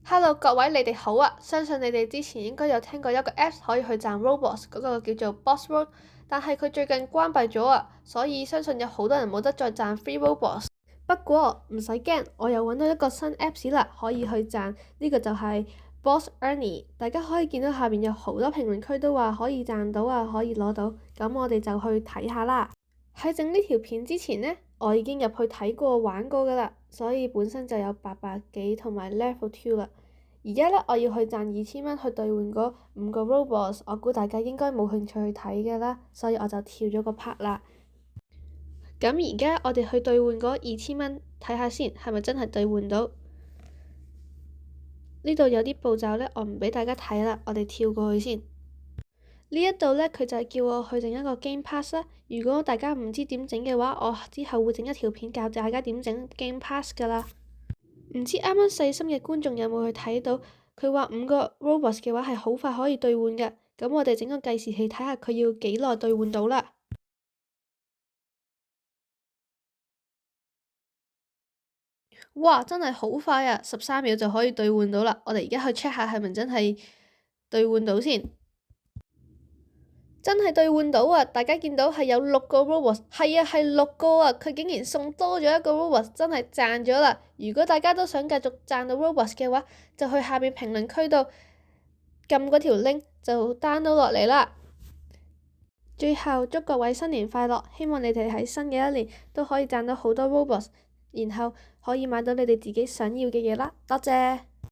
Hello，各位你哋好啊！相信你哋之前應該有聽過一個 Apps 可以去賺 Robux，嗰個叫做 Boss Road，但係佢最近關閉咗啊，所以相信有好多人冇得再賺 Free Robux。不過唔使驚，我又揾到一個新 Apps 啦，可以去賺。呢個就係 Boss Earning。大家可以見到下邊有好多評論區都話可以賺到啊，可以攞到。咁我哋就去睇下啦。喺整呢條片之前呢，我已經入去睇過玩過㗎啦，所以本身就有800幾同埋 Level 2啦。而家呢，我要去賺2000蚊去兌換嗰5個 Robux，我估大家應該冇興趣去睇㗎啦，所以我就跳咗個 part 啦。咁而家我哋去兌換嗰2000蚊，睇下先係咪真係兌換到？呢度有啲步驟呢，我唔俾大家睇啦，我哋跳過去先。呢一度呢，佢就係叫我去整一個 Game Pass 啦。如果大家唔知點整嘅話，我之後會整一條片教大家點整 Game Pass 㗎啦。唔知啱啱細心嘅觀眾有冇去睇到？佢話5個 Robux 嘅話係好快可以兌換嘅。咁我哋整個計時器睇下佢要幾耐兌換到啦。哇！真係好快啊，13秒就可以兌換到啦。我哋而家去 check 下係咪真係兌換到先。真係兌換到啊！大家見到係有6個 Robux，係啊，係6個啊！佢竟然送多咗一個 Robux，真係賺咗啦！如果大家都想繼續賺到 Robux 嘅話，就去下面評論區度撳嗰條 link 就 download 落嚟啦。最後祝各位新年快樂，希望你哋喺新嘅一年都可以賺到好多 Robux，然後可以買到你哋自己想要嘅嘢啦。多謝。